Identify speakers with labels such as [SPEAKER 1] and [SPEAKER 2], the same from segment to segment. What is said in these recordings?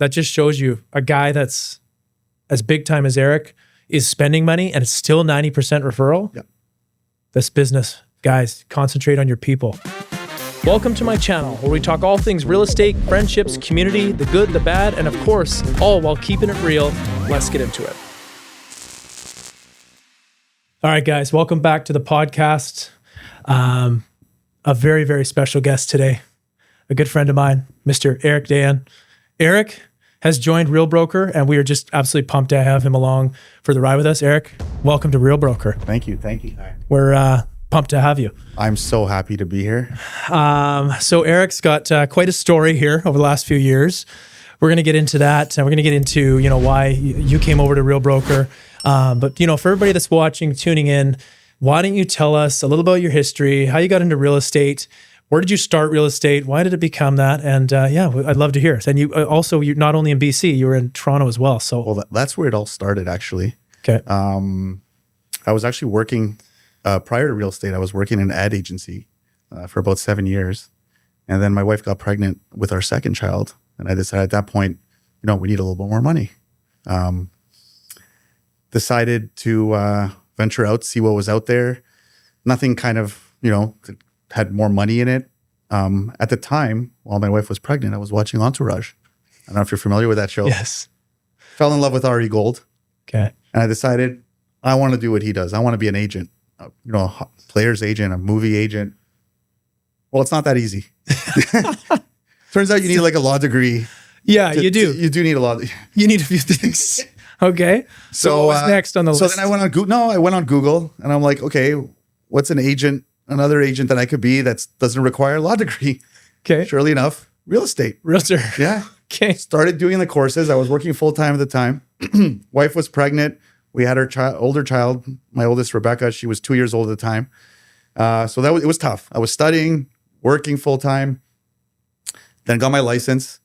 [SPEAKER 1] that just shows you a guy that's as big time as Eric is spending money and it's still 90% referral.
[SPEAKER 2] Yep.
[SPEAKER 1] This business, guys, concentrate on your people. Welcome to my channel where we talk all things real estate, friendships, community, the good, the bad, and of course, all while keeping it real. Let's get into it. All right, guys, welcome back to the podcast. A very, very special guest today, a good friend of mine, Mr. Eric Dayan. Eric has joined Real Broker, and we are just absolutely pumped to have him along for the ride with us. Eric, welcome to Real Broker.
[SPEAKER 2] Thank you. Thank you.
[SPEAKER 1] We're pumped to have you.
[SPEAKER 2] I'm so happy to be here.
[SPEAKER 1] So Eric's got quite a story here over the last few years. We're going to get into that, and we're going to get into, why you came over to Real Broker. But, for everybody that's watching, tuning in, why don't you tell us a little about your history, how you got into real estate, where did you start real estate, why did it become that? And I'd love to hear it. And you're not only in BC, you were in Toronto as well. So
[SPEAKER 2] Well, that's where it all started, actually.
[SPEAKER 1] Okay.
[SPEAKER 2] I was actually working, prior to real estate, I was working in an ad agency for about 7 years. And then my wife got pregnant with our second child. And I decided at that point, we need a little bit more money. Decided to venture out, see what was out there. Nothing kind of, had more money in it. At the time, while my wife was pregnant, I was watching Entourage. I don't know if you're familiar with that show.
[SPEAKER 1] Yes.
[SPEAKER 2] Fell in love with Ari Gold.
[SPEAKER 1] Okay.
[SPEAKER 2] And I decided I want to do what he does. I want to be an agent, a player's agent, a movie agent. Well, it's not that easy. Turns out you need like a law degree.
[SPEAKER 1] Yeah, you do.
[SPEAKER 2] You do need a law.
[SPEAKER 1] You need a few things. Okay. So what's next on the list?
[SPEAKER 2] So then I went on Google. No, I went on Google and I'm like, okay, what's another agent that I could be that doesn't require a law degree?
[SPEAKER 1] Okay.
[SPEAKER 2] Surely enough, real estate.
[SPEAKER 1] Realtor.
[SPEAKER 2] Yeah.
[SPEAKER 1] Okay.
[SPEAKER 2] Started doing the courses. I was working full time at the time. Wife was pregnant. We had our older child, my oldest, Rebecca. She was 2 years old at the time. So it was tough. I was studying, working full time, then got my license.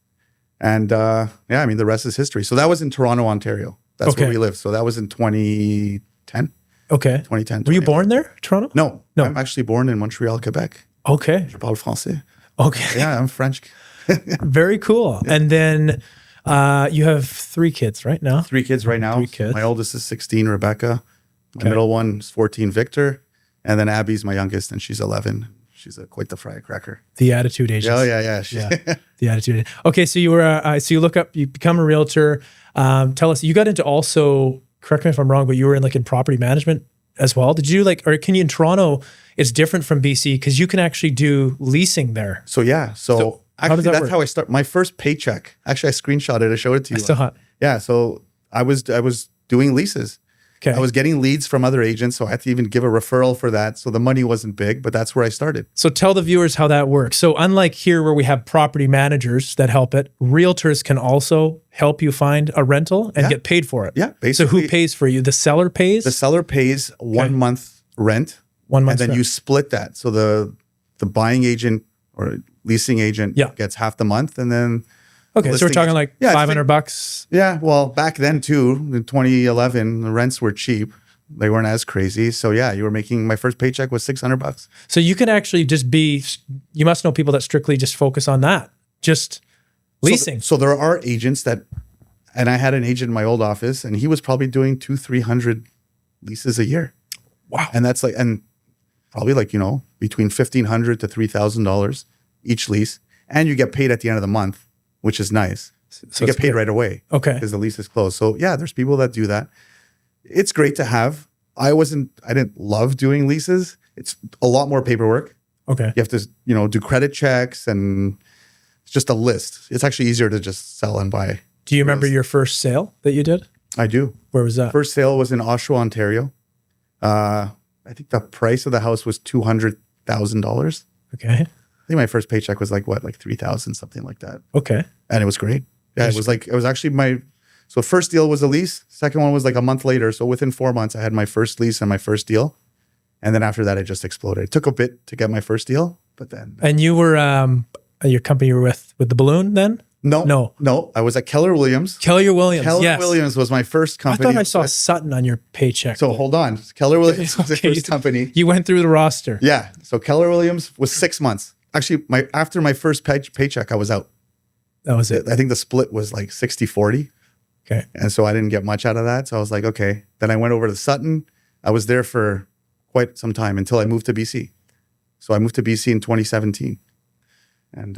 [SPEAKER 2] And the rest is history. So that was in Toronto, Ontario. That's where we lived. So that was in 2010.
[SPEAKER 1] Okay.
[SPEAKER 2] 2010.
[SPEAKER 1] Were you born there, Toronto?
[SPEAKER 2] No. I'm actually born in Montreal, Quebec.
[SPEAKER 1] Okay.
[SPEAKER 2] Je parle français.
[SPEAKER 1] Okay.
[SPEAKER 2] Yeah, I'm French.
[SPEAKER 1] Very cool. Yeah. And then you have 3 kids right now?
[SPEAKER 2] 3 kids right now.
[SPEAKER 1] 3 kids.
[SPEAKER 2] My oldest is 16, Rebecca. My middle one is 14, Victor. And then Abby's my youngest, and she's 11. She's quite the firecracker.
[SPEAKER 1] The attitude agent.
[SPEAKER 2] Oh, yeah.
[SPEAKER 1] Yeah. The attitude. Okay, so you were, you become a realtor. Tell us, you got into also, correct me if I'm wrong, but you were in property management as well. Did you or can you in Toronto, it's different from BC because you can actually do leasing there.
[SPEAKER 2] So actually that's work? How I start. My first paycheck, actually I screenshot it, I showed it to you.
[SPEAKER 1] I still have.
[SPEAKER 2] Yeah, so I was doing leases.
[SPEAKER 1] Okay.
[SPEAKER 2] I was getting leads from other agents, so I had to even give a referral for that. So the money wasn't big, but that's where I started.
[SPEAKER 1] So tell the viewers how that works. So unlike here where we have property managers that help it, realtors can also help you find a rental and get paid for it.
[SPEAKER 2] Yeah, basically.
[SPEAKER 1] So who pays for you? The seller pays?
[SPEAKER 2] The seller pays 1 month rent.
[SPEAKER 1] 1 month
[SPEAKER 2] and then
[SPEAKER 1] rent.
[SPEAKER 2] you split that. So the buying agent or leasing agent gets half the month, and then
[SPEAKER 1] okay, so we're talking $500.
[SPEAKER 2] Yeah, well, back then too, in 2011, the rents were cheap. They weren't as crazy. So yeah, my first paycheck was $600.
[SPEAKER 1] So you can actually you must know people that strictly just focus on that, just leasing.
[SPEAKER 2] So there are agents and I had an agent in my old office, and he was probably doing 200-300 leases a year.
[SPEAKER 1] Wow.
[SPEAKER 2] And that's probably between $1,500 to $3,000 each lease. And you get paid at the end of the month, which is nice. So you get paid right away.
[SPEAKER 1] Okay.
[SPEAKER 2] Because the lease is closed. So yeah, there's people that do that. It's great to have. I didn't love doing leases. It's a lot more paperwork.
[SPEAKER 1] Okay.
[SPEAKER 2] You have to, do credit checks, and it's just a list. It's actually easier to just sell and buy.
[SPEAKER 1] Do you remember your first sale that you did?
[SPEAKER 2] I do.
[SPEAKER 1] Where was that?
[SPEAKER 2] First sale was in Oshawa, Ontario. I think the price of the house was $200,000.
[SPEAKER 1] Okay.
[SPEAKER 2] I think my first paycheck was like $3,000, something like that.
[SPEAKER 1] Okay.
[SPEAKER 2] And it was great. Yeah, it was actually so first deal was a lease. Second one was like a month later. So within 4 months, I had my first lease and my first deal. And then after that, it just exploded. It took a bit to get my first deal, but then.
[SPEAKER 1] And you were, your company you were with the balloon then?
[SPEAKER 2] No. I was at Keller Williams.
[SPEAKER 1] Keller Williams,
[SPEAKER 2] Keller Williams was my first company.
[SPEAKER 1] I thought I saw Sutton on your paycheck.
[SPEAKER 2] So hold on. Keller Williams was the first company.
[SPEAKER 1] You went through the roster.
[SPEAKER 2] Yeah. So Keller Williams was 6 months. Actually, after my first paycheck, I was out.
[SPEAKER 1] That was it.
[SPEAKER 2] I think the split was like 60-40.
[SPEAKER 1] Okay.
[SPEAKER 2] And so I didn't get much out of that. So I was like, okay. Then I went over to Sutton. I was there for quite some time until I moved to BC. So I moved to BC in 2017. And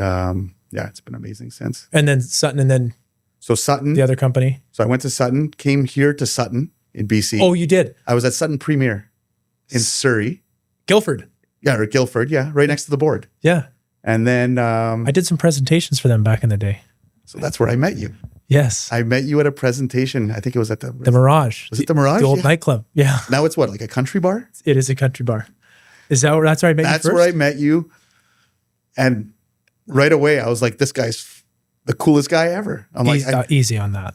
[SPEAKER 2] yeah, it's been amazing since.
[SPEAKER 1] And then Sutton, and then
[SPEAKER 2] So Sutton.
[SPEAKER 1] the other company.
[SPEAKER 2] So I went to Sutton, came here to Sutton in BC.
[SPEAKER 1] Oh, you did?
[SPEAKER 2] I was at Sutton Premier in Surrey.
[SPEAKER 1] Guildford.
[SPEAKER 2] Yeah, or Guildford. Yeah, right next to the board.
[SPEAKER 1] Yeah.
[SPEAKER 2] And then,
[SPEAKER 1] I did some presentations for them back in the day.
[SPEAKER 2] so that's where I met you.
[SPEAKER 1] Yes.
[SPEAKER 2] I met you at a presentation. I think it was at
[SPEAKER 1] The Mirage.
[SPEAKER 2] Was it the Mirage?
[SPEAKER 1] The old
[SPEAKER 2] Yeah.
[SPEAKER 1] nightclub. Yeah.
[SPEAKER 2] Now it's what, like a country bar?
[SPEAKER 1] It is a country bar. Is that where, that's where I met you
[SPEAKER 2] That's
[SPEAKER 1] first?
[SPEAKER 2] where I met you. And right away, I was like, this guy's the coolest guy ever. I'm like,
[SPEAKER 1] Easy on that.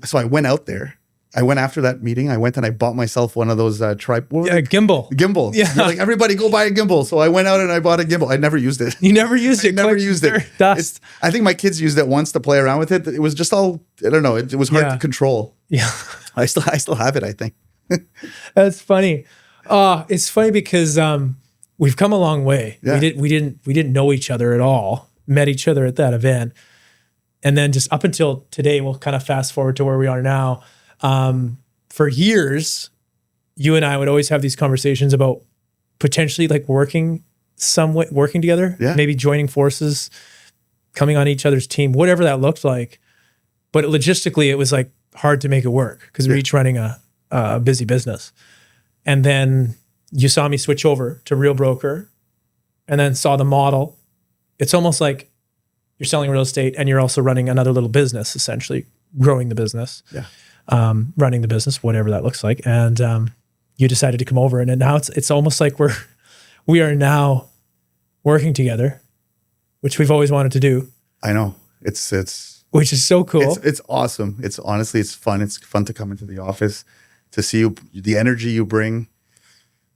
[SPEAKER 2] so I went out there. I went after that meeting. I went and I bought myself one of those
[SPEAKER 1] Gimbal.
[SPEAKER 2] gimbal.
[SPEAKER 1] Yeah.
[SPEAKER 2] You're like, everybody go buy a gimbal. So I went out and I bought a gimbal. I never used it.
[SPEAKER 1] You never used it.
[SPEAKER 2] I never used it.
[SPEAKER 1] Dust.
[SPEAKER 2] I think my kids used it once to play around with it. It was just all, I don't know. It was hard
[SPEAKER 1] Yeah.
[SPEAKER 2] to control.
[SPEAKER 1] Yeah.
[SPEAKER 2] I still have it, I think.
[SPEAKER 1] That's funny. It's funny because we've come a long way.
[SPEAKER 2] Yeah.
[SPEAKER 1] We didn't know each other at all. Met each other at that event. And then just up until today, we'll kind of fast forward to where we are now. For years, you and I would always have these conversations about potentially like working together,
[SPEAKER 2] Yeah.
[SPEAKER 1] maybe joining forces, coming on each other's team, whatever that looked like. But logistically, it was like hard to make it work because we're each running a busy business. And then you saw me switch over to Real Broker and then saw the model. It's almost like you're selling real estate and you're also running another little business, essentially growing the business.
[SPEAKER 2] Yeah.
[SPEAKER 1] Running the business, whatever that looks like. And you decided to come over, and then now it's almost like we are now working together, which we've always wanted to do.
[SPEAKER 2] I know. It's
[SPEAKER 1] Which is so cool.
[SPEAKER 2] It's awesome. It's honestly, it's fun. It's fun to come into the office, to see you, the energy you bring,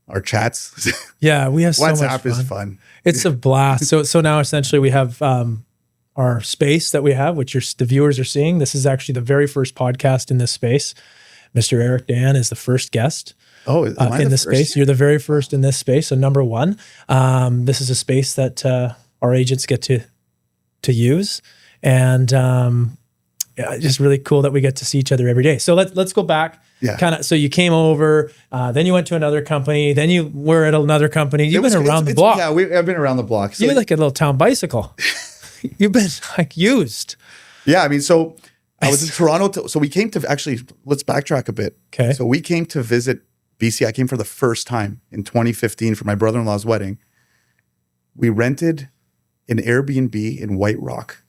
[SPEAKER 2] our chats.
[SPEAKER 1] Yeah, we have so much
[SPEAKER 2] WhatsApp
[SPEAKER 1] fun.
[SPEAKER 2] is fun.
[SPEAKER 1] It's a blast. So now essentially we have our space that we have, which the viewers are seeing. This is actually the very first podcast in this space. Mr. Eric Dayan is the first guest in this space. You're the very first in this space, so number one. This is a space that our agents get to use, and just really cool that we get to see each other every day. So let's go back.
[SPEAKER 2] Yeah.
[SPEAKER 1] Kind of. So you came over, then you went to another company, then you were at another company. You've been around the block.
[SPEAKER 2] Yeah, I've been around the block. So
[SPEAKER 1] You're like a little town bicycle. You've been like used.
[SPEAKER 2] yeah, I mean, so I was in Toronto. So we came to actually, let's backtrack a bit.
[SPEAKER 1] Okay.
[SPEAKER 2] So we came to visit BC. I came for the first time in 2015 for my brother-in-law's wedding. We rented an Airbnb in White Rock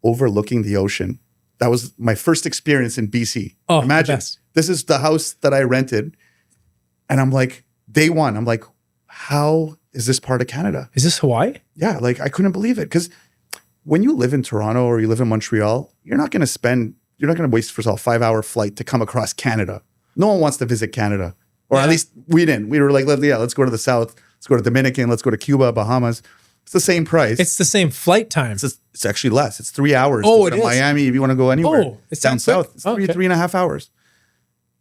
[SPEAKER 2] overlooking the ocean. That was my first experience in BC.
[SPEAKER 1] Oh,
[SPEAKER 2] imagine
[SPEAKER 1] the best.
[SPEAKER 2] This is the house that I rented. And I'm like, day one, I'm like, how is this part of Canada?
[SPEAKER 1] Is this Hawaii?
[SPEAKER 2] Yeah, like I couldn't believe it. Because when you live in Toronto or you live in Montreal, you're not going to waste, first of all, a 5-hour flight to come across Canada. No one wants to visit Canada. Or at least we didn't. We were like, let's go to the South. Let's go to Dominican. Let's go to Cuba, Bahamas. It's the same price.
[SPEAKER 1] It's the same flight time.
[SPEAKER 2] It's actually less. It's 3 hours.
[SPEAKER 1] Oh,
[SPEAKER 2] to go
[SPEAKER 1] it
[SPEAKER 2] to
[SPEAKER 1] is?
[SPEAKER 2] Miami if you want to go anywhere.
[SPEAKER 1] Oh, it's
[SPEAKER 2] down
[SPEAKER 1] that quick?
[SPEAKER 2] south. It's
[SPEAKER 1] Oh, okay.
[SPEAKER 2] 3.5 hours.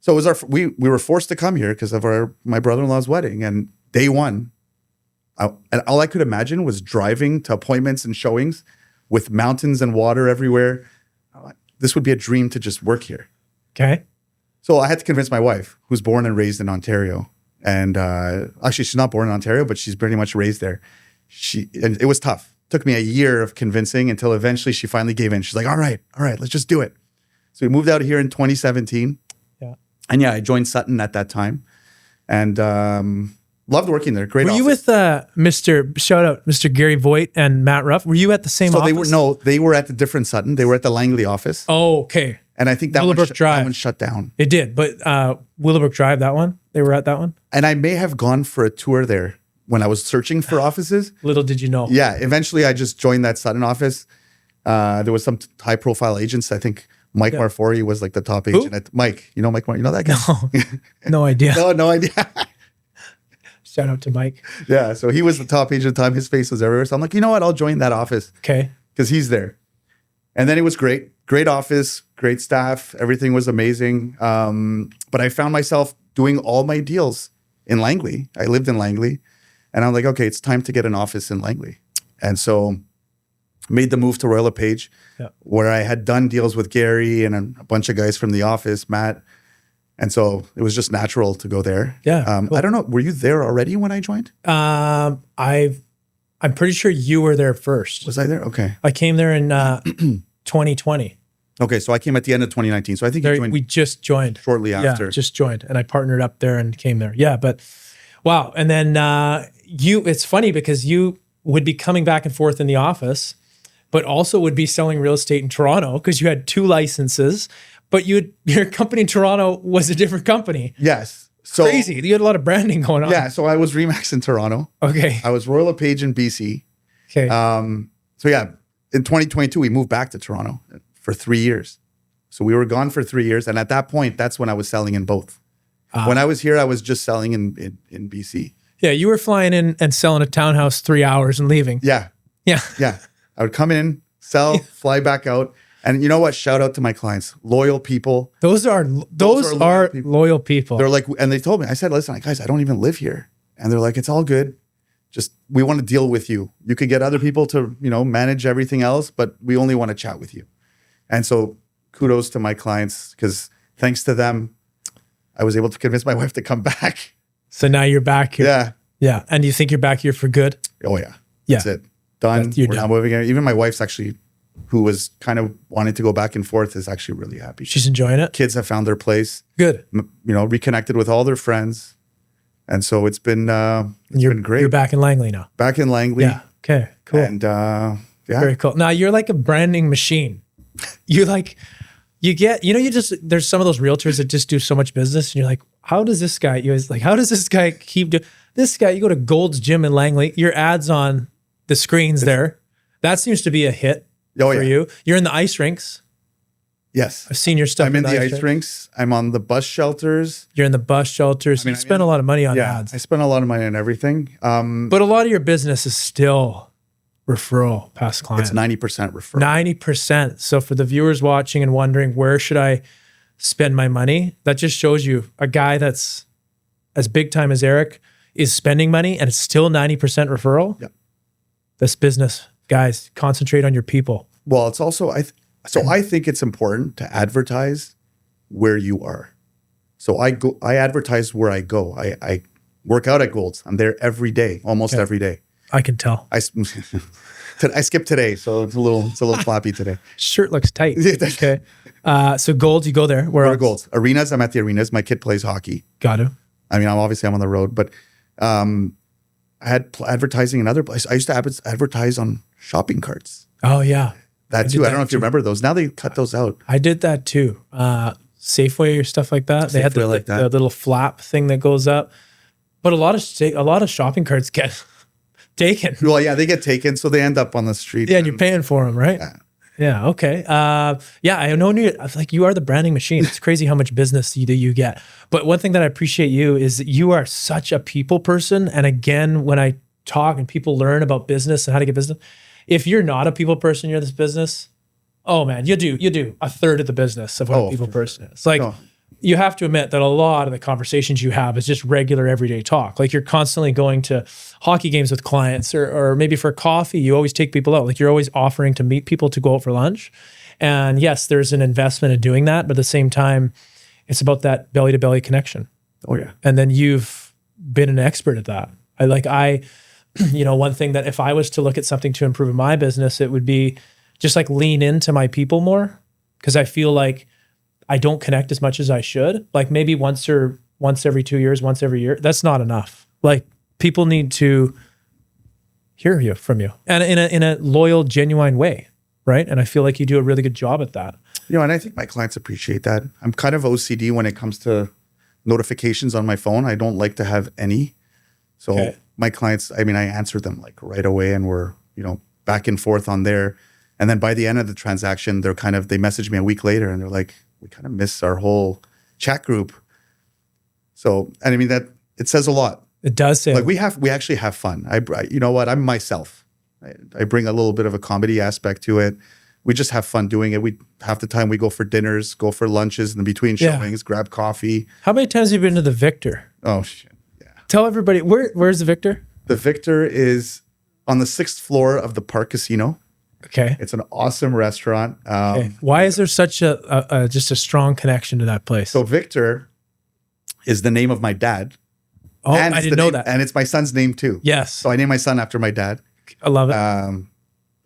[SPEAKER 2] So it was we were forced to come here because of my brother-in-law's wedding. And day one, and all I could imagine was driving to appointments and showings with mountains and water everywhere. This would be a dream to just work here.
[SPEAKER 1] Okay.
[SPEAKER 2] So I had to convince my wife, who's born and raised in Ontario. And actually, she's not born in Ontario, but she's pretty much raised there. And it was tough. Took me a year of convincing until eventually she finally gave in. She's like, all right, let's just do it. So we moved out here in 2017.
[SPEAKER 1] Yeah.
[SPEAKER 2] And yeah, I joined Sutton at that time and loved working there. Great
[SPEAKER 1] Were
[SPEAKER 2] office.
[SPEAKER 1] you with Mr. Gary Voigt and Matt Ruff? Were you at the same
[SPEAKER 2] So
[SPEAKER 1] office?
[SPEAKER 2] they were at the different Sutton. They were at the Langley office.
[SPEAKER 1] Oh, okay.
[SPEAKER 2] And I think that
[SPEAKER 1] Willowbrook Drive.
[SPEAKER 2] one shut down.
[SPEAKER 1] It did, but Willowbrook Drive, that one? They were at that one?
[SPEAKER 2] And I may have gone for a tour there when I was searching for offices.
[SPEAKER 1] Little did you know.
[SPEAKER 2] Yeah, eventually I just joined that Sutton office. There was some high-profile agents. I think Mike Marfori was like the top agent. Mike, you know Mike? You know that guy?
[SPEAKER 1] No, no idea.
[SPEAKER 2] No idea.
[SPEAKER 1] Shout out to Mike.
[SPEAKER 2] Yeah, so he was the top agent at the time. His face was everywhere. So I'm like, you know what? I'll join that office
[SPEAKER 1] Okay.
[SPEAKER 2] because he's there. And then it was great. Great office, great staff. Everything was amazing. But I found myself doing all my deals in Langley. I lived in Langley. And I'm like, okay, it's time to get an office in Langley. And so made the move to Royal LePage,
[SPEAKER 1] Yeah.
[SPEAKER 2] where I had done deals with Gary and a bunch of guys from the office, Matt. And so it was just natural to go there.
[SPEAKER 1] Yeah, cool.
[SPEAKER 2] I don't know. Were you there already when I joined?
[SPEAKER 1] I'm pretty sure you were there first.
[SPEAKER 2] Was I there? Okay.
[SPEAKER 1] I came there in 2020.
[SPEAKER 2] Okay. So I came at the end of 2019. So I think you joined
[SPEAKER 1] We just joined.
[SPEAKER 2] shortly after.
[SPEAKER 1] Yeah, just joined. And I partnered up there and came there. Yeah, but wow. And then it's funny because you would be coming back and forth in the office, but also would be selling real estate in Toronto because you had 2 licenses, but your company in Toronto was a different company.
[SPEAKER 2] Yes. So
[SPEAKER 1] Crazy. You had a lot of branding going on.
[SPEAKER 2] yeah. So I was Remax in Toronto.
[SPEAKER 1] Okay.
[SPEAKER 2] I was Royal LePage in BC.
[SPEAKER 1] Okay.
[SPEAKER 2] So yeah, in 2022, we moved back to Toronto for 3 years. So we were gone for 3 years. And at that point, that's when I was selling in both. When I was here, I was just selling in BC.
[SPEAKER 1] Yeah. You were flying in and selling a townhouse 3 hours and leaving.
[SPEAKER 2] Yeah.
[SPEAKER 1] Yeah.
[SPEAKER 2] Yeah. I would come in, sell, fly back out. And you know what? Shout out to my clients, loyal people.
[SPEAKER 1] Those are loyal people.
[SPEAKER 2] They're like, and they told me, I said, listen, guys, I don't even live here. And they're like, it's all good. Just, we want to deal with you. You could get other people to, manage everything else, but we only want to chat with you. And so kudos to my clients, because thanks to them, I was able to convince my wife to come back.
[SPEAKER 1] So now you're back here.
[SPEAKER 2] Yeah.
[SPEAKER 1] Yeah. And you think you're back here for good?
[SPEAKER 2] Oh yeah.
[SPEAKER 1] Yeah.
[SPEAKER 2] That's it. Done.
[SPEAKER 1] You're
[SPEAKER 2] We're
[SPEAKER 1] done.
[SPEAKER 2] not moving. Even my wife's actually, who was kind of wanting to go back and forth, is actually really happy.
[SPEAKER 1] She's enjoying it?
[SPEAKER 2] Kids have found their place.
[SPEAKER 1] Good.
[SPEAKER 2] Reconnected with all their friends. And so it's been been great.
[SPEAKER 1] You're back in Langley now.
[SPEAKER 2] Back in Langley.
[SPEAKER 1] Yeah. Okay. Cool.
[SPEAKER 2] And yeah.
[SPEAKER 1] Very cool. Now you're like a branding machine. There's some of those realtors that just do so much business and you're like, how does this guy keep doing this guy? You go to Gold's Gym in Langley, your ads on the screens there. That seems to be a hit for you. You're in the ice rinks.
[SPEAKER 2] Yes.
[SPEAKER 1] I've seen your stuff.
[SPEAKER 2] I'm in the ice rinks. I'm on the bus shelters.
[SPEAKER 1] You're in the bus shelters. You spend a lot of money on ads.
[SPEAKER 2] I spend a lot of money on everything.
[SPEAKER 1] But a lot of your business is still referral, past clients.
[SPEAKER 2] It's 90% referral.
[SPEAKER 1] 90%. So for the viewers watching and wondering, where should I spend my money? That just shows you a guy that's as big time as Eric is spending money and it's still 90% referral.
[SPEAKER 2] Yep.
[SPEAKER 1] This business, guys, concentrate on your people.
[SPEAKER 2] Well, it's also, I think it's important to advertise where you are. So I advertise where I go. I work out at Gold's. I'm there every day, almost every day.
[SPEAKER 1] I can tell.
[SPEAKER 2] I skipped today, so it's a little flappy today.
[SPEAKER 1] Shirt looks tight. Okay. So Gold's, you go there. Where
[SPEAKER 2] Go to
[SPEAKER 1] else?
[SPEAKER 2] Gold's. Arenas, I'm at the arenas. My kid plays hockey.
[SPEAKER 1] Got to.
[SPEAKER 2] I mean, I'm on the road, but I had advertising in other places. I used to advertise on shopping carts.
[SPEAKER 1] Oh yeah.
[SPEAKER 2] That too. I don't know if you remember those. Now they cut those out.
[SPEAKER 1] I did that too. Safeway or stuff like that. They had the little flap thing that goes up. But a lot of shopping carts get taken.
[SPEAKER 2] Well, yeah, they get taken, so they end up on the street.
[SPEAKER 1] Yeah, and you're paying for them, right? Yeah. Okay. I know you are the branding machine. It's crazy how much business you get. But one thing that I appreciate you is that you are such a people person. And again, when I talk and people learn about business and how to get business, if you're not a people person, you're in this business. Oh man, you do a third of the business of what a people person is. Like, you have to admit that a lot of the conversations you have is just regular everyday talk. Like, you're constantly going to hockey games with clients or maybe for coffee, you always take people out. Like, you're always offering to meet people to go out for lunch. And yes, there's an investment in doing that, but at the same time, it's about that belly to belly connection.
[SPEAKER 2] Oh yeah.
[SPEAKER 1] And then you've been an expert at that. One thing that if I was to look at something to improve in my business, it would be just like lean into my people more. Cause I feel like I don't connect as much as I should. Like maybe once every 2 years, once every year. That's not enough. Like, people need to hear from you and in a loyal, genuine way. Right. And I feel like you do a really good job at that.
[SPEAKER 2] And I think my clients appreciate that. I'm kind of OCD when it comes to notifications on my phone. I don't like to have any. So my clients, I answer them like right away, and we're, back and forth on there. And then by the end of the transaction, they message me a week later and they're like, we kind of miss our whole chat group. So, and that it says a lot.
[SPEAKER 1] It does say
[SPEAKER 2] like we actually have fun. You know what? I'm myself. I bring a little bit of a comedy aspect to it. We just have fun doing it. Half the time we go for dinners, go for lunches, and in between showings, grab coffee.
[SPEAKER 1] How many times have you been to the Victor?
[SPEAKER 2] Oh shit. Yeah.
[SPEAKER 1] Tell everybody where's the Victor?
[SPEAKER 2] The Victor is on the 6th floor of the Park Casino.
[SPEAKER 1] Okay.
[SPEAKER 2] It's an awesome restaurant.
[SPEAKER 1] Okay. Why is there such a just a strong connection to that place?
[SPEAKER 2] So Victor is the name of my dad.
[SPEAKER 1] Oh,
[SPEAKER 2] And
[SPEAKER 1] I
[SPEAKER 2] it's
[SPEAKER 1] didn't
[SPEAKER 2] the
[SPEAKER 1] know
[SPEAKER 2] name-
[SPEAKER 1] that.
[SPEAKER 2] And it's my son's name too.
[SPEAKER 1] Yes.
[SPEAKER 2] So I named my son after my dad.
[SPEAKER 1] I love it.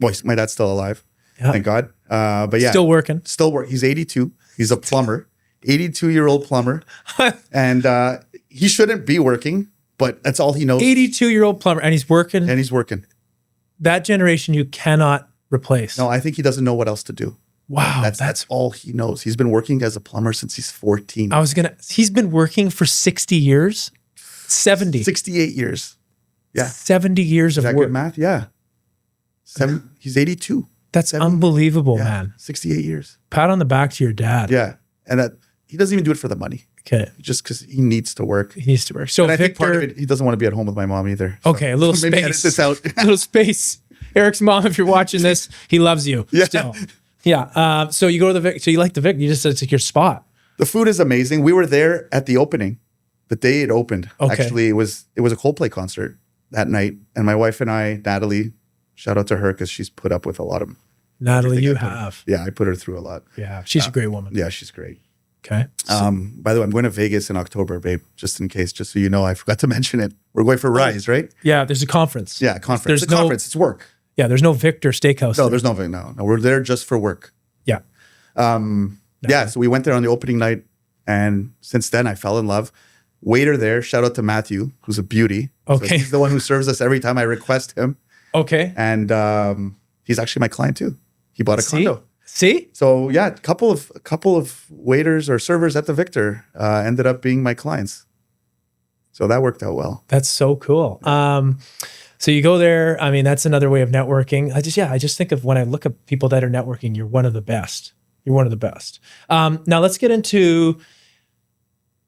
[SPEAKER 2] Boy, my dad's still alive.
[SPEAKER 1] Yeah.
[SPEAKER 2] Thank God. But yeah.
[SPEAKER 1] Still working.
[SPEAKER 2] Still work. He's 82. He's a plumber. 82-year-old plumber. And he shouldn't be working, but that's all he knows.
[SPEAKER 1] 82-year-old plumber, and he's working.
[SPEAKER 2] And he's working.
[SPEAKER 1] That generation you cannot replace.
[SPEAKER 2] No, I think he doesn't know what else to do.
[SPEAKER 1] Wow.
[SPEAKER 2] That's all he knows. He's been working as a plumber since he's 14.
[SPEAKER 1] He's been working for 60 years? 70.
[SPEAKER 2] 68 years. Yeah.
[SPEAKER 1] 70 years
[SPEAKER 2] Is
[SPEAKER 1] of
[SPEAKER 2] that
[SPEAKER 1] work.
[SPEAKER 2] good math? Yeah. He's 82.
[SPEAKER 1] That's unbelievable,
[SPEAKER 2] Yeah.
[SPEAKER 1] man.
[SPEAKER 2] 68 years.
[SPEAKER 1] Pat on the back to your dad.
[SPEAKER 2] Yeah. And that he doesn't even do it for the money.
[SPEAKER 1] Okay.
[SPEAKER 2] Just because he needs to work.
[SPEAKER 1] He needs to work. So
[SPEAKER 2] And I think part of
[SPEAKER 1] Victor,
[SPEAKER 2] it, he doesn't want to be at home with my mom either. So
[SPEAKER 1] okay, a little
[SPEAKER 2] maybe edit
[SPEAKER 1] space.
[SPEAKER 2] this out.
[SPEAKER 1] little space. Eric's mom, if you're watching this, he loves you.
[SPEAKER 2] Yeah.
[SPEAKER 1] Still. Yeah. So you go to the Vic. So you like the Vic. You just said it's like your spot.
[SPEAKER 2] The food is amazing. We were there at the opening, the day it opened.
[SPEAKER 1] Okay.
[SPEAKER 2] Actually, it was a Coldplay concert that night, and my wife and I, Natalie, shout out to her because she's put up with a lot of.
[SPEAKER 1] Natalie, you have.
[SPEAKER 2] Yeah, I put her through a lot.
[SPEAKER 1] Yeah. She's a great woman.
[SPEAKER 2] Yeah, she's great.
[SPEAKER 1] Okay.
[SPEAKER 2] By the way, I'm going to Vegas in October, babe. Just in case, just so you know, I forgot to mention it. We're going for Rise, right?
[SPEAKER 1] Yeah. There's a conference.
[SPEAKER 2] Yeah, conference.
[SPEAKER 1] There's
[SPEAKER 2] It's a conference. It's work.
[SPEAKER 1] Yeah. There's no Victor Steakhouse.
[SPEAKER 2] No,
[SPEAKER 1] there.
[SPEAKER 2] there's no. We're there just for work.
[SPEAKER 1] Yeah.
[SPEAKER 2] Yeah, so we went there on the opening night, and since then I fell in love. Waiter there, shout out to Matthew, who's a beauty.
[SPEAKER 1] Okay.
[SPEAKER 2] So he's the one who serves us every time I request him,
[SPEAKER 1] Okay.
[SPEAKER 2] and he's actually my client too. He bought a condo.
[SPEAKER 1] See?
[SPEAKER 2] So yeah, a couple of waiters or servers at the Victor ended up being my clients. So that worked out well.
[SPEAKER 1] That's so cool. So you go there. I mean, that's another way of networking. I just think of when I look at people that are networking, you're one of the best. You're one of the best. Now let's get into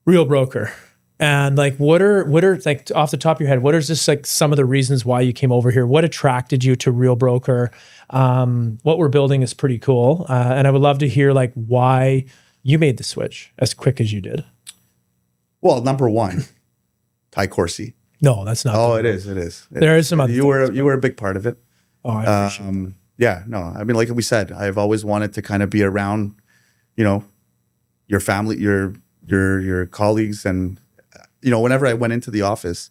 [SPEAKER 1] Real Broker. And like, what are like off the top of your head, what are just like some of the reasons why you came over here? What attracted you to Real Broker? What we're building is pretty cool. And I would love to hear like why you made the switch as quick as you did.
[SPEAKER 2] Well, number one, Ty Corsi.
[SPEAKER 1] No, that's not.
[SPEAKER 2] Oh, it is. It is.
[SPEAKER 1] There is some other
[SPEAKER 2] You were a big part of it.
[SPEAKER 1] Oh, I appreciate it.
[SPEAKER 2] Yeah, no, I mean, like we said, I've always wanted to kind of be around, your family, your colleagues, and whenever I went into the office,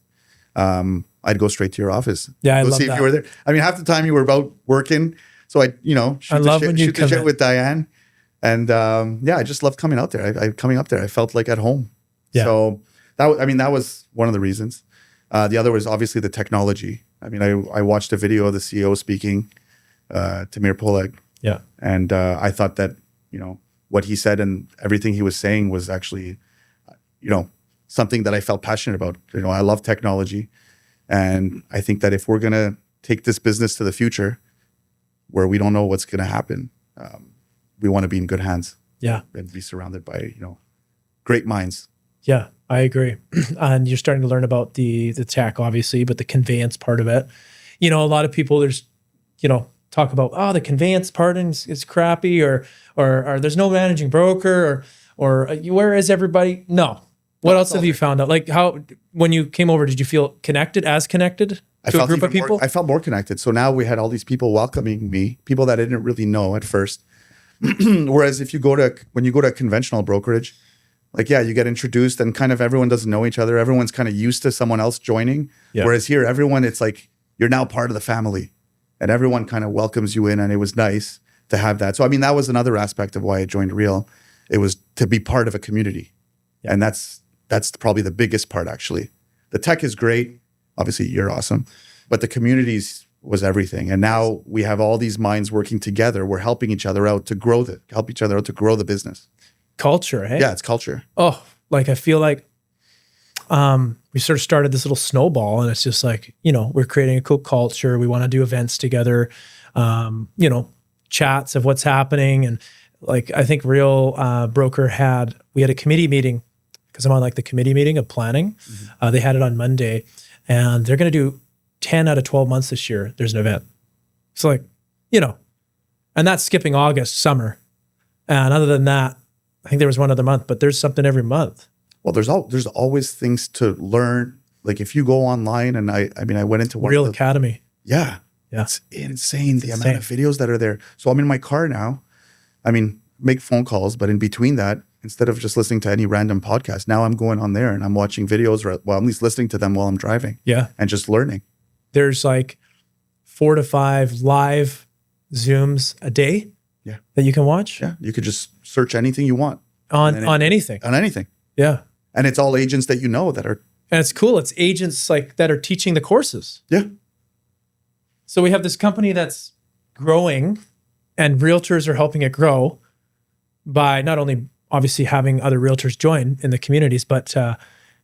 [SPEAKER 2] I'd go straight to your office.
[SPEAKER 1] Yeah, I
[SPEAKER 2] go
[SPEAKER 1] love
[SPEAKER 2] see
[SPEAKER 1] that.
[SPEAKER 2] if you were there. I mean, half the time you were about working, so I shoot the shit with Diane, and I just loved coming out there. Coming up there, I felt like at home.
[SPEAKER 1] Yeah.
[SPEAKER 2] So that was one of the reasons. The other was obviously the technology. I mean, I watched a video of the CEO speaking. Tamir Poleg.
[SPEAKER 1] Yeah.
[SPEAKER 2] And I thought that, what he said and everything he was saying was actually, something that I felt passionate about. I love technology. And I think that if we're going to take this business to the future where we don't know what's going to happen, we want to be in good hands. Yeah. And be surrounded by, great minds.
[SPEAKER 1] Yeah, I agree. And you're starting to learn about the tech, obviously, but the conveyance part of it. A lot of people, talk about, the conveyance part is crappy or there's no managing broker or where is everybody? No. What else have you found out? Like when you came over, did you feel connected to a group of people?
[SPEAKER 2] I felt more connected. So now we had all these people welcoming me, people that I didn't really know at first. Whereas when you go to a conventional brokerage, you get introduced and kind of everyone doesn't know each other. Everyone's kind of used to someone else joining. Yeah. Whereas here, everyone, it's like, you're now part of the family. And everyone kind of welcomes you in, and it was nice to have that. So, I mean, that was another aspect of why I joined Real. It was to be part of a community. Yeah. And that's probably the biggest part, actually. The tech is great. Obviously, you're awesome. But the communities was everything. And now we have all these minds working together. We're helping each other out to grow the business.
[SPEAKER 1] Culture, hey?
[SPEAKER 2] Yeah, it's culture.
[SPEAKER 1] Oh, like I feel like we sort of started this little snowball, and it's just like, we're creating a cool culture. We want to do events together, chats of what's happening. And like, I think Real Broker we had a committee meeting because I'm on like the committee meeting of planning. Mm-hmm. They had it on Monday, and they're going to do 10 out of 12 months this year. There's an event. It's like, and that's skipping August, summer. And other than that, I think there was one other month, but there's something every month.
[SPEAKER 2] Well, there's always things to learn. Like if you go online, and I went into one
[SPEAKER 1] Real Academy.
[SPEAKER 2] Yeah.
[SPEAKER 1] Yeah.
[SPEAKER 2] It's insane the amount of videos that are there. So I'm in my car now. I mean, make phone calls, but in between that, instead of just listening to any random podcast, now I'm going on there and I'm watching videos, or well, at least listening to them while I'm driving.
[SPEAKER 1] Yeah.
[SPEAKER 2] And just learning.
[SPEAKER 1] There's like 4 to 5 live Zooms a day that you can watch.
[SPEAKER 2] Yeah. You could just search anything you want.
[SPEAKER 1] On anything.
[SPEAKER 2] On anything.
[SPEAKER 1] Yeah.
[SPEAKER 2] And it's all agents that you know that are.
[SPEAKER 1] And it's cool. It's agents like that are teaching the courses.
[SPEAKER 2] Yeah.
[SPEAKER 1] So we have this company that's growing, and realtors are helping it grow by not only obviously having other realtors join in the communities, but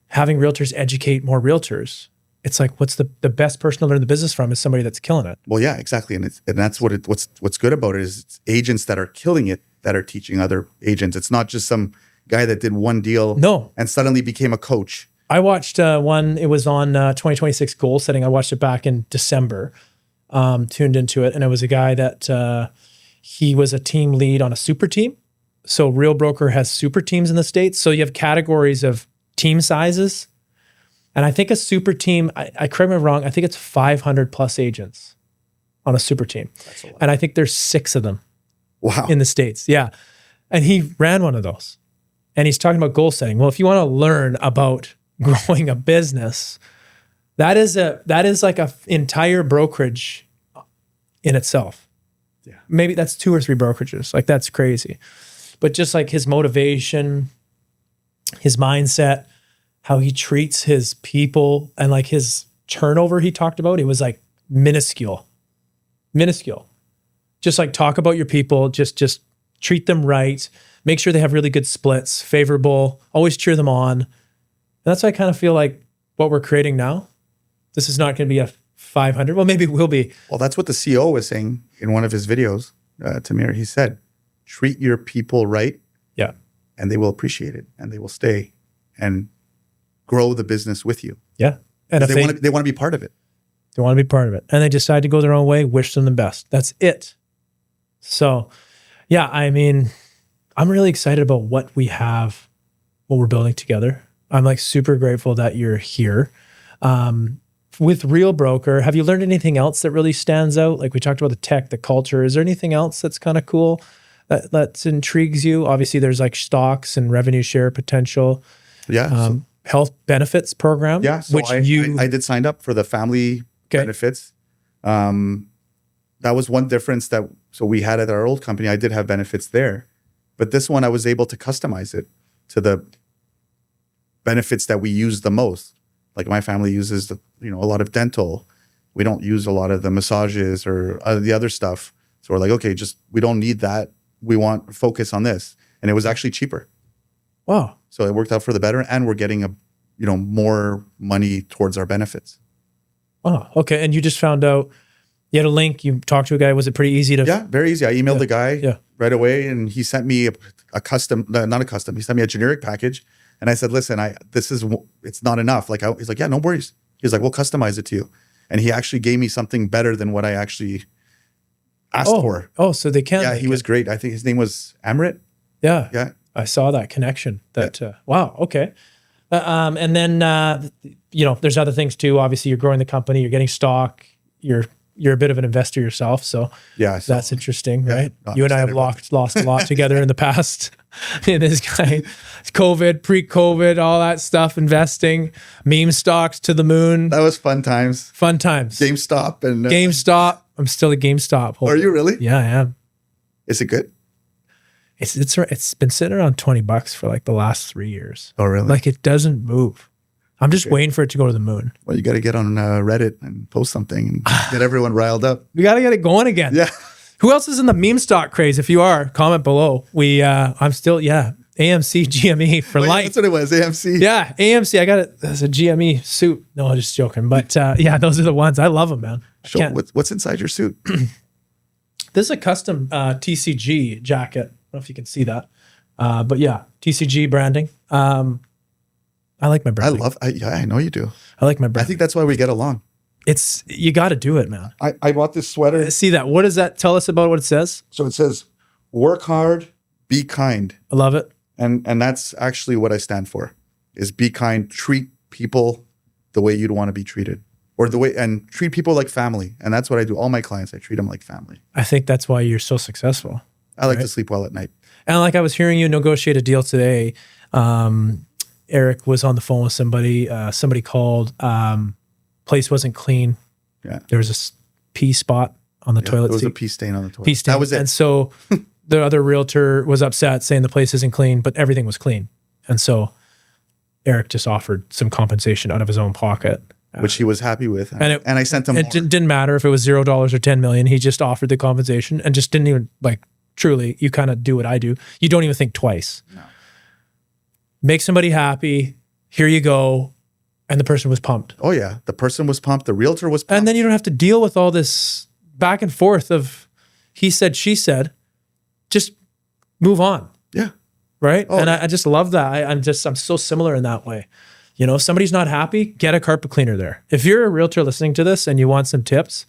[SPEAKER 1] having realtors educate more realtors. It's like, what's the best person to learn the business from is somebody that's killing it.
[SPEAKER 2] Well, yeah, exactly. And that's what's good about it is it's agents that are killing it that are teaching other agents. It's not just some guy that did one deal and suddenly became a coach.
[SPEAKER 1] I watched one, it was on 2026 goal setting. I watched it back in December, tuned into it. And it was a guy that he was a team lead on a super team. So Real Broker has super teams in the States. So you have categories of team sizes. And I think a super team, I correct me if I'm wrong, I think it's 500 plus agents on a super team.
[SPEAKER 2] That's a lot.
[SPEAKER 1] And I think there's 6 of them
[SPEAKER 2] Wow.
[SPEAKER 1] in the States. Yeah. And he ran one of those. And he's talking about goal setting. Well, if you want to learn about growing a business, that is like a entire brokerage in itself.
[SPEAKER 2] Yeah.
[SPEAKER 1] Maybe that's 2 or 3 brokerages. Like, that's crazy. But just like his motivation, his mindset, how he treats his people, and like his turnover he talked about, it was like minuscule. Just like talk about your people, just treat them right, make sure they have really good splits, favorable, always cheer them on. And that's why I kind of feel like what we're creating now, this is not going to be a 500. Well, maybe it will be.
[SPEAKER 2] Well, that's what the CEO was saying in one of his videos to me. He said, treat your people right.
[SPEAKER 1] Yeah.
[SPEAKER 2] And they will appreciate it and they will stay and grow the business with you.
[SPEAKER 1] Yeah. And if
[SPEAKER 2] they want to be part of it.
[SPEAKER 1] They want to be part of it. And they decide to go their own way, wish them the best. That's it. So, yeah, I mean, I'm really excited about what we have, what we're building together. I'm like super grateful that you're here. With Real Broker, have you learned anything else that really stands out? Like we talked about the tech, the culture. Is there anything else that's kind of cool that intrigues you? Obviously, there's like stocks and revenue share potential.
[SPEAKER 2] Yeah.
[SPEAKER 1] Health benefits program.
[SPEAKER 2] Yeah. So
[SPEAKER 1] which
[SPEAKER 2] I did sign up for the family benefits. That was one difference so we had at our old company. I did have benefits there, but this one I was able to customize it to the benefits that we use the most. Like my family uses a lot of dental. We don't use a lot of the massages or the other stuff. So we're like, okay, we don't need that. We want focus on this. And it was actually cheaper.
[SPEAKER 1] Wow.
[SPEAKER 2] So it worked out for the better, and we're getting more money towards our benefits.
[SPEAKER 1] Oh, okay. And you just found out, you had a link, you talked to a guy. Was it pretty easy to?
[SPEAKER 2] Yeah, very easy. I emailed the guy right away, and he sent me a custom, not a custom. He sent me a generic package, and I said, "Listen, it's not enough." Like he's like, "Yeah, no worries." He's like, "We'll customize it to you," and he actually gave me something better than what I actually asked for.
[SPEAKER 1] Oh, so they can.
[SPEAKER 2] Yeah, he was great. I think his name was Amrit.
[SPEAKER 1] Yeah.
[SPEAKER 2] Yeah.
[SPEAKER 1] I saw that connection. Wow. Okay. And then there's other things too. Obviously, you're growing the company. You're getting stock. You're a bit of an investor yourself, so yeah, that's interesting, right? You and I have lost a lot together in the past. And this guy, COVID, pre-COVID, all that stuff, investing, meme stocks to the moon.
[SPEAKER 2] That was fun times. GameStop and
[SPEAKER 1] GameStop. I'm still at GameStop.
[SPEAKER 2] Are you really?
[SPEAKER 1] Yeah, I am.
[SPEAKER 2] Is it good?
[SPEAKER 1] It's been sitting around $20 for like the last 3 years.
[SPEAKER 2] Oh, really?
[SPEAKER 1] Like it doesn't move. I'm just waiting for it to go to the moon.
[SPEAKER 2] Well, you got to get on Reddit and post something and get everyone riled up.
[SPEAKER 1] We got to get it going again.
[SPEAKER 2] Yeah.
[SPEAKER 1] Who else is in the meme stock craze? If you are, comment below. I'm still, AMC GME for life.
[SPEAKER 2] That's what it was, AMC.
[SPEAKER 1] Yeah, AMC. I got it as a GME suit. No, I'm just joking. But those are the ones. I love them, man.
[SPEAKER 2] What's inside your suit?
[SPEAKER 1] This is a custom TCG jacket. I don't know if you can see that. But yeah, TCG branding. I like my branding.
[SPEAKER 2] I know you do.
[SPEAKER 1] I like my branding.
[SPEAKER 2] I think that's why we get along.
[SPEAKER 1] You got to do it, man.
[SPEAKER 2] I bought this sweater.
[SPEAKER 1] See that. What does that tell us about what it says?
[SPEAKER 2] So it says, work hard, be kind.
[SPEAKER 1] I love it.
[SPEAKER 2] And that's actually what I stand for, is be kind, treat people the way you'd want to be treated. or the way, and treat people like family. And that's what I do. All my clients, I treat them like family.
[SPEAKER 1] I think that's why you're so successful.
[SPEAKER 2] I like to sleep well at night.
[SPEAKER 1] And like I was hearing you negotiate a deal today. Eric was on the phone with somebody. Somebody called. Place wasn't clean.
[SPEAKER 2] Yeah.
[SPEAKER 1] There was a pee spot on the toilet
[SPEAKER 2] There was
[SPEAKER 1] seat.
[SPEAKER 2] a pee stain on the toilet.
[SPEAKER 1] Pee stain.
[SPEAKER 2] That was it.
[SPEAKER 1] And so the other realtor was upset saying the place isn't clean, but everything was clean. And so Eric just offered some compensation out of his own pocket.
[SPEAKER 2] Which he was happy with. And I sent him
[SPEAKER 1] It
[SPEAKER 2] more.
[SPEAKER 1] didn't matter if it was $0 or $10 million. He just offered the compensation and just didn't even truly, you kind of do what I do. You don't even think twice.
[SPEAKER 2] No.
[SPEAKER 1] Make somebody happy. Here you go. And the person was pumped.
[SPEAKER 2] Oh yeah. The person was pumped. The realtor was pumped.
[SPEAKER 1] And then you don't have to deal with all this back and forth of he said, she said. Just move on.
[SPEAKER 2] Yeah.
[SPEAKER 1] Right.
[SPEAKER 2] Oh,
[SPEAKER 1] and I just love that. I'm so similar in that way. You know, if somebody's not happy, get a carpet cleaner there. If you're a realtor listening to this and you want some tips,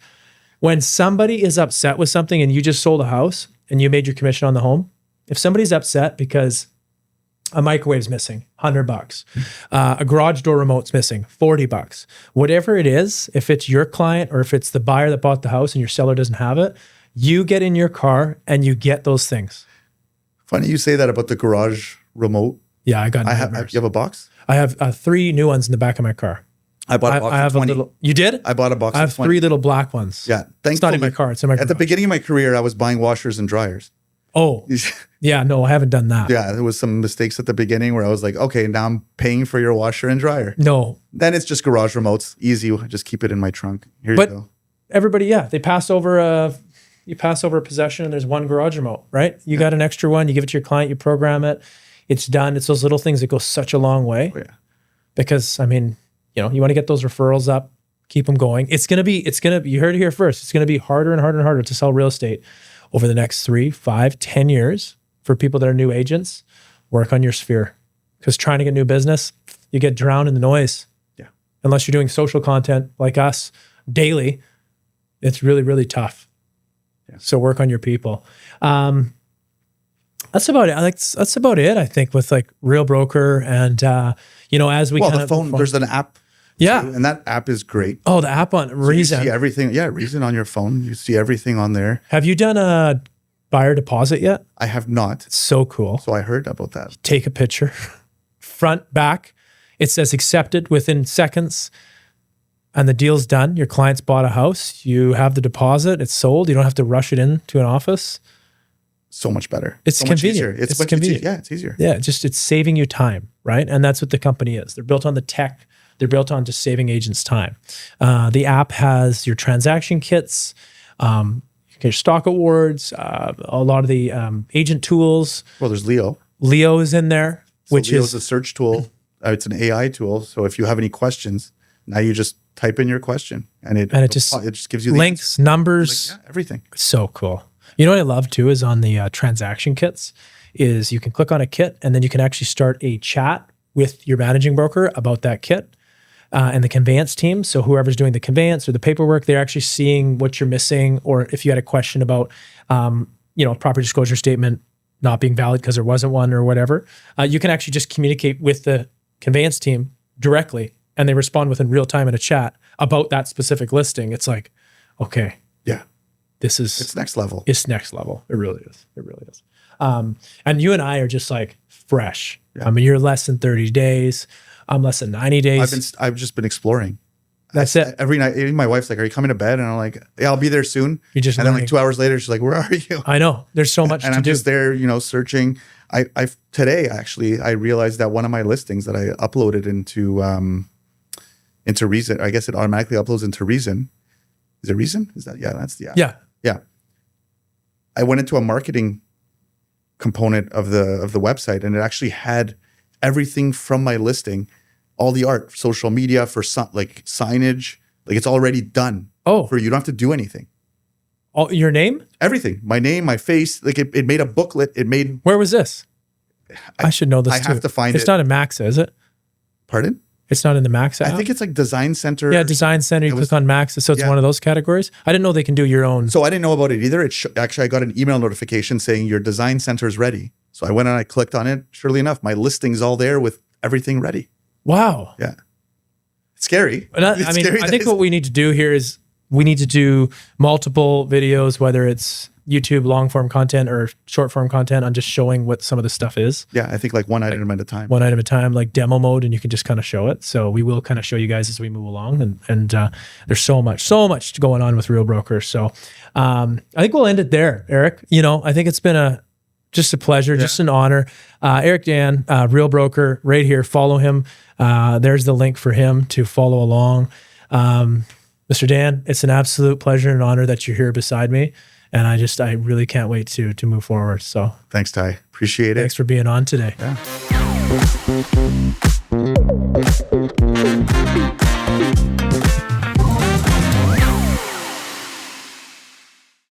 [SPEAKER 1] when somebody is upset with something and you just sold a house and you made your commission on the home, if somebody's upset because a microwave's missing, $100, a garage door remote's missing, $40, whatever it is, if it's your client or if it's the buyer that bought the house and your seller doesn't have it, you get in your car and you get those things.
[SPEAKER 2] Funny you say that about the garage remote.
[SPEAKER 1] Yeah, I got.
[SPEAKER 2] You have a box?
[SPEAKER 1] I have 3 new ones in the back of my car.
[SPEAKER 2] I bought a box.
[SPEAKER 1] I have
[SPEAKER 2] of 20.
[SPEAKER 1] a little. You did?
[SPEAKER 2] I bought a box.
[SPEAKER 1] I have
[SPEAKER 2] of 20.
[SPEAKER 1] 3 little black ones.
[SPEAKER 2] Yeah,
[SPEAKER 1] it's not in my car. It's in my
[SPEAKER 2] At the beginning of my career, I was buying washers and dryers.
[SPEAKER 1] Oh, yeah. No, I haven't done that.
[SPEAKER 2] Yeah, there was some mistakes at the beginning where I was like, okay, now I'm paying for your washer and dryer.
[SPEAKER 1] No.
[SPEAKER 2] Then it's just garage remotes. Easy. Just keep it in my trunk. Here
[SPEAKER 1] But
[SPEAKER 2] you go.
[SPEAKER 1] everybody, they pass over you pass over a possession and there's one garage remote, right? You got an extra one, you give it to your client, you program it, it's done. It's those little things that go such a long way.
[SPEAKER 2] Oh, yeah.
[SPEAKER 1] Because I mean, you want to get those referrals up, keep them going. It's going to be, you heard it here first. It's going to be harder and harder and harder to sell real estate over the next 3, 5, 10 years for people that are new agents. Work on your sphere, because trying to get new business, you get drowned in the noise.
[SPEAKER 2] Yeah. Unless
[SPEAKER 1] you're doing social content like us daily, it's really, really tough. Yeah. So work on your people. That's about it. That's about it, I think, with Real Broker. And, as we
[SPEAKER 2] the phone, there's an app.
[SPEAKER 1] Yeah.
[SPEAKER 2] Too, and that app is great.
[SPEAKER 1] Oh, the app on Reason.
[SPEAKER 2] You see everything. Yeah, Reason on your phone. You see everything on there.
[SPEAKER 1] Have you done a buyer deposit yet?
[SPEAKER 2] I have not.
[SPEAKER 1] It's so cool.
[SPEAKER 2] So I heard about that.
[SPEAKER 1] Take a picture, front, back. It says accepted within seconds. And the deal's done. Your client's bought a house. You have the deposit. It's sold. You don't have to rush it into an office.
[SPEAKER 2] So much better.
[SPEAKER 1] It's
[SPEAKER 2] so
[SPEAKER 1] convenient.
[SPEAKER 2] Much easier.
[SPEAKER 1] It's convenient.
[SPEAKER 2] It's easier.
[SPEAKER 1] Yeah, it's saving you time, right? And that's what the company is. They're built on the tech. They're built on just saving agents time. The app has your transaction kits, your stock awards, a lot of the agent tools.
[SPEAKER 2] Well, there's Leo.
[SPEAKER 1] Leo is in there, which
[SPEAKER 2] Leo's
[SPEAKER 1] is
[SPEAKER 2] a search tool. It's an AI tool. So if you have any questions, now you just type in your question, and it just gives you the
[SPEAKER 1] links, numbers,
[SPEAKER 2] everything.
[SPEAKER 1] So cool. You know what I love too is on the transaction kits is you can click on a kit and then you can actually start a chat with your managing broker about that kit and the conveyance team. So whoever's doing the conveyance or the paperwork, they're actually seeing what you're missing, or if you had a question about, proper disclosure statement not being valid because there wasn't one or whatever, you can actually just communicate with the conveyance team directly, and they respond within real time in a chat about that specific listing. It's like, okay.
[SPEAKER 2] Yeah.
[SPEAKER 1] It's
[SPEAKER 2] next level.
[SPEAKER 1] It's next level. It really is. It really is. And you and I are just fresh. Yeah. I mean, you're less than 30 days. I'm less than 90 days.
[SPEAKER 2] I've just been exploring.
[SPEAKER 1] That's it.
[SPEAKER 2] Every night, even my wife's like, "Are you coming to bed?" And I'm like, "Yeah, I'll be there soon."
[SPEAKER 1] You're just
[SPEAKER 2] and then 2 hours later, she's like, "Where are you?"
[SPEAKER 1] I know. There's so much
[SPEAKER 2] and
[SPEAKER 1] to
[SPEAKER 2] I'm
[SPEAKER 1] do.
[SPEAKER 2] just there, searching. Today actually, I realized that one of my listings that I uploaded into Reason, I guess it automatically uploads into Reason. Is it Reason? Is that that's the app.
[SPEAKER 1] Yeah.
[SPEAKER 2] Yeah. I went into a marketing component of the website, and it actually had everything from my listing, all the art, social media, for signage, it's already done.
[SPEAKER 1] Oh,
[SPEAKER 2] for you don't have to do anything.
[SPEAKER 1] Oh, your name?
[SPEAKER 2] Everything, my name, my face. It made a booklet.
[SPEAKER 1] Where was this? I should know this.
[SPEAKER 2] I have to find it.
[SPEAKER 1] It's not in Maxa, is it?
[SPEAKER 2] Pardon?
[SPEAKER 1] It's not in the Max app?
[SPEAKER 2] I think it's Design Center.
[SPEAKER 1] Yeah, Design Center. You click on Max. So it's one of those categories. I didn't know they can do your own.
[SPEAKER 2] So I didn't know about it either. Actually, I got an email notification saying your Design Center is ready. So I went and I clicked on it. Surely enough, my listing's all there with everything ready.
[SPEAKER 1] Wow.
[SPEAKER 2] Yeah. scary.
[SPEAKER 1] And I mean, I think what we need to do here is we need to do multiple videos, whether it's YouTube long form content or short form content, on just showing what some of the stuff is.
[SPEAKER 2] Yeah, I think like one item at a time.
[SPEAKER 1] One item at a time, like demo mode, and you can just kind of show it. So we will kind of show you guys as we move along, and there's so much going on with Real Broker. So I think we'll end it there, Eric. You know, I think it's been just a pleasure, just an honor. Eric Dayan, Real Broker, right here. Follow him. There's the link for him to follow along. Mr. Dan, it's an absolute pleasure and honor that you're here beside me. And I really can't wait to move forward. So
[SPEAKER 2] thanks, Ty. Appreciate it.
[SPEAKER 1] Thanks for being on today.
[SPEAKER 2] Yeah.